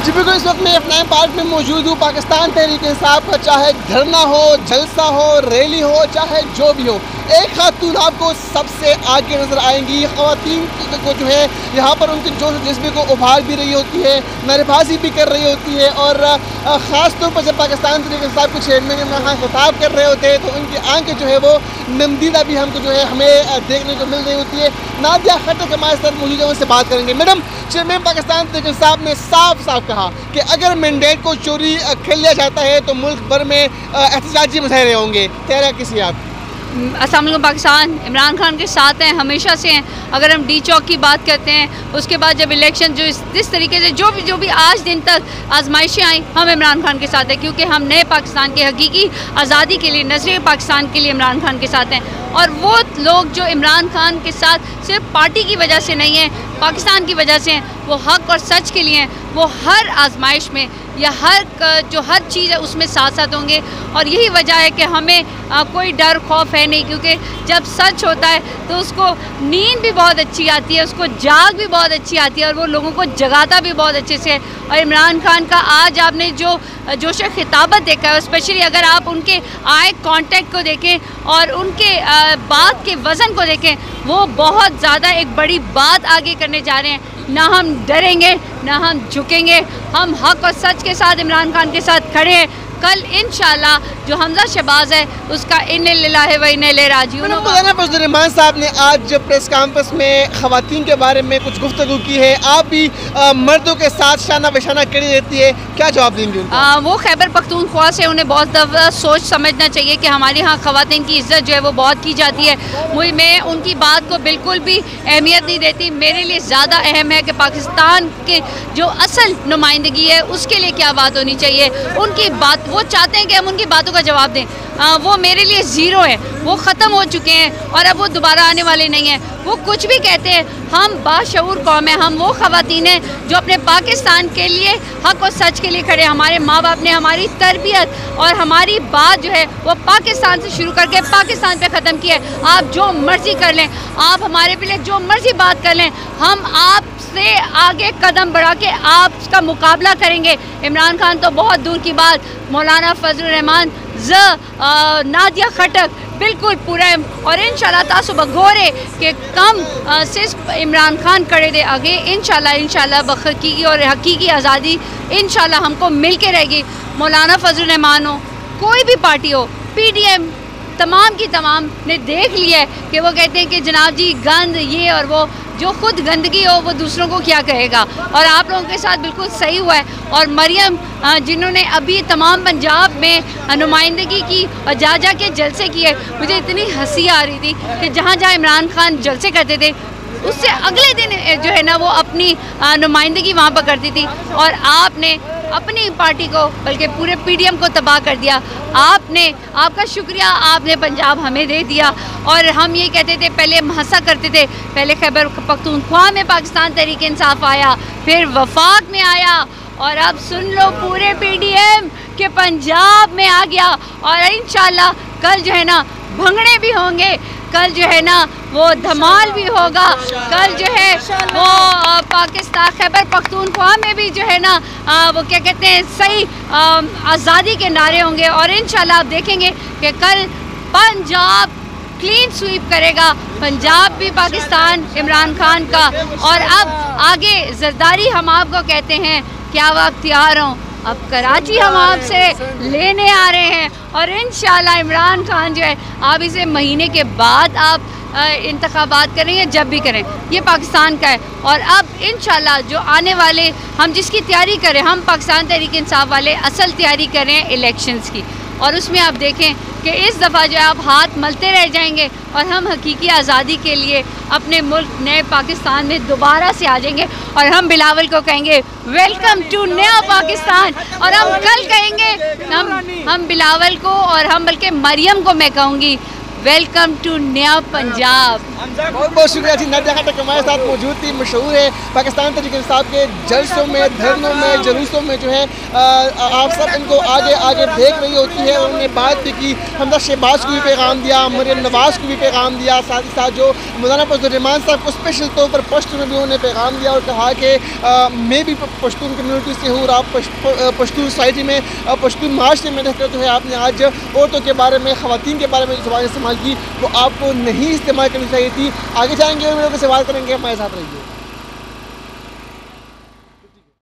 जी बिल्कुल, इस वक्त मैं F9 पार्क में मौजूद हूँ। पाकिस्तान तहरीक इंसाफ का चाहे धरना हो, जलसा हो, रैली हो, चाहे जो भी हो, एक खातून आपको सबसे आगे नज़र आएंगी। ख़वातीन को जो है यहाँ पर उनके जोश जज्बे को उभार भी रही होती है, नारेबाजी भी कर रही होती है। और ख़ास तौर पर जब पाकिस्तान तहरीक इंसाफ के चेयरमैन इमरान खान खिताब कर रहे होते हैं तो उनकी आंखें जो है वो नमदीदा भी हमको जो है हमें देखने को मिल रही होती है। नादिया खट्टक हमारे साथ मौजूद है, उनसे बात करेंगे। मैडम, चेयरमैन पाकिस्तान तहरीक इंसाफ ने साफ साफ कहा कि अगर मैंडेट को चोरी कर लिया जाता है तो मुल्क भर में एहतजाजी मुजाहरे होंगे। तैयार किसी आप? अस्सलाम वालेकुम। पाकिस्तान इमरान खान के साथ हैं, हमेशा से हैं। अगर हम डी चौक की बात करते हैं, उसके बाद जब इलेक्शन जो इस तरीके से जो भी आज दिन तक आजमाइशें आई, हम इमरान खान के साथ हैं, क्योंकि हम नए पाकिस्तान के हकीकी आज़ादी के लिए, नजरिए पाकिस्तान के लिए इमरान खान के साथ हैं। और वो लोग जो इमरान खान के साथ सिर्फ पार्टी की वजह से नहीं हैं, पाकिस्तान की वजह से हैं, वो हक़ और सच के लिए हैं। वो हर आजमाइश में या हर चीज़ है उसमें साथ साथ होंगे। और यही वजह है कि हमें कोई डर खौफ है नहीं, क्योंकि जब सच होता है तो उसको नींद भी बहुत अच्छी आती है, उसको जाग भी बहुत अच्छी आती है, और वो लोगों को जगाता भी बहुत अच्छे से है। और इमरान खान का आज आपने जो जोश खिताबत देखा है, स्पेशली अगर आप उनके आई कांटेक्ट को देखें और उनके बात के वज़न को देखें, वो बहुत ज़्यादा एक बड़ी बात आगे करने जा रहे हैं। ना हम डरेंगे, ना हम झुकेंगे, हम हक़ और सच के साथ इमरान खान के साथ खड़े हैं। कल इंशाल्लाह जो हमजा शहबाज है उसका इन्ना लिल्लाहि व इन्ना इलैहि राजिऊन। रहमान साहब ने आज प्रेस कॉन्फ्रेंस में ख़वातीन के बारे में कुछ गुफ्तगू की है। आप भी मर्दों के साथ शाना बशाना खड़ी रहती है, क्या जवाब देंगे? वो खैबर पख्तूनख्वा से उन्हें बहुत दफ़ा सोच समझना चाहिए कि हमारे यहाँ ख़वातीन की इज़्ज़त जो है वो बहुत की जाती है। मैं उनकी बात को बिल्कुल भी अहमियत नहीं देती। मेरे लिए ज़्यादा अहम है कि पाकिस्तान के जो असल नुमाइंदगी है उसके लिए क्या बात होनी चाहिए। उनकी बात, वो चाहते हैं कि हम उनकी बातों का जवाब दें, वो मेरे लिए ज़ीरो है, वो ख़त्म हो चुके हैं और अब वो दोबारा आने वाले नहीं हैं। वो कुछ भी कहते हैं, हम बाशऊर कौम है, हम वो ख़वातीन हैं जो अपने पाकिस्तान के लिए हक़ और सच के लिए खड़े। हमारे माँ बाप ने हमारी तरबियत और हमारी बात जो है वो पाकिस्तान से शुरू करके पाकिस्तान पे ख़त्म की है। आप जो मर्ज़ी कर लें, आप हमारे लिए जो मर्ज़ी बात कर लें, हम आपसे आगे कदम बढ़ा के आपका मुकाबला करेंगे। इमरान खान तो बहुत दूर की बात, मौलाना फजलुर रहमान नादिया खट्टक बिल्कुल पूरा है। और इंशाल्लाह तासुब घोरे के कम सिर्फ इमरान खान करे दे आगे। इंशाल्लाह बहकीकी और हकीकी आज़ादी इंशाल्लाह हमको मिल के रहेगी। मौलाना फजलुर रहमान हो, कोई भी पार्टी हो, PDM तमाम की तमाम ने देख लिया है कि वो कहते हैं कि जनाब जी गंद ये और वो, जो खुद गंदगी हो वो दूसरों को क्या कहेगा। और आप लोगों के साथ बिल्कुल सही हुआ है। और मरियम जिन्होंने अभी तमाम पंजाब में नुमाइंदगी की और जा के जलसे किए, मुझे इतनी हंसी आ रही थी कि जहाँ इमरान खान जलसे करते थे उससे अगले दिन जो है ना वो अपनी नुमाइंदगी वहाँ पर करती थी। और आपने अपनी पार्टी को बल्कि पूरे PDM को तबाह कर दिया। आपका शुक्रिया, आपने पंजाब हमें दे दिया। और हम ये कहते थे, पहले हम हंसा करते थे, पहले खैबर पख्तूनख्वा में पाकिस्तान तहरीक इंसाफ आया, फिर वफाक में आया, और अब सुन लो पूरे PDM के पंजाब में आ गया। और इंशाल्लाह कल जो है ना भंगड़े भी होंगे, कल जो है ना वो धमाल भी होगा, कल जो है वो पाकिस्तान खैबर पख्तूनख्वा में भी जो है ना वो क्या कहते हैं सही आज़ादी के नारे होंगे। और इंशाल्लाह आप देखेंगे कि कल पंजाब क्लीन स्वीप करेगा, पंजाब भी पाकिस्तान इमरान खान का। और अब आगे जरदारी हम आपको कहते हैं कि अब आप तैयार हों, अब कराची हम आपसे लेने आ रहे हैं। और इंशाल्लाह इमरान खान जो है, आप इसे महीने के बाद आप इंतखाबात करें या जब भी करें, ये पाकिस्तान का है। और अब इंशाल्लाह जो आने वाले हम जिसकी तैयारी करें, हम पाकिस्तान तहरीक इंसाफ वाले असल तैयारी कर रहे हैं इलेक्शंस की। और उसमें आप देखें कि इस दफ़ा जो है आप हाथ मलते रह जाएंगे और हम हकीकी आज़ादी के लिए अपने मुल्क नए पाकिस्तान में दोबारा से आ जाएंगे। और हम बिलावल को कहेंगे वेलकम टू नया पाकिस्तान। और हम कल कहेंगे हम बिलावल को, और हम बल्कि मरियम को मैं कहूँगी वेलकम टू नया पंजाब। बहुत बहुत शुक्रिया जी। नादिया खट्टक हमारे साथ मौजूद थी, मशहूर है पाकिस्तान तहरीक इंसाफ के जलसों में, धरनों में, जुलूसों में जो है आप सब इनको आगे आगे देख रही होती है। उन्होंने बात भी की, हमजा शहबाज को भी पैगाम दिया, मरियम नवाज़ को भी पैगाम दिया, साथ ही साथ जो मौलाना फजलुर्रहमान साहब को स्पेशल तौर पर पश्तून में भी उन्होंने पैगाम दिया और कहा कि मैं भी पश्तून कम्यूनिटी से हूँ और आप पश्तून सोसाइटी में, पश्तून माशरे में रहकर जो है आपने आज औरतों के बारे में, ख़वातीन के बारे में जो ज़बान इस्तेमाल की वो आपको नहीं इस्तेमाल करनी चाहिए थी। आगे जाएंगे और मेरे को सवाल करेंगे, हमारे साथ रहिए।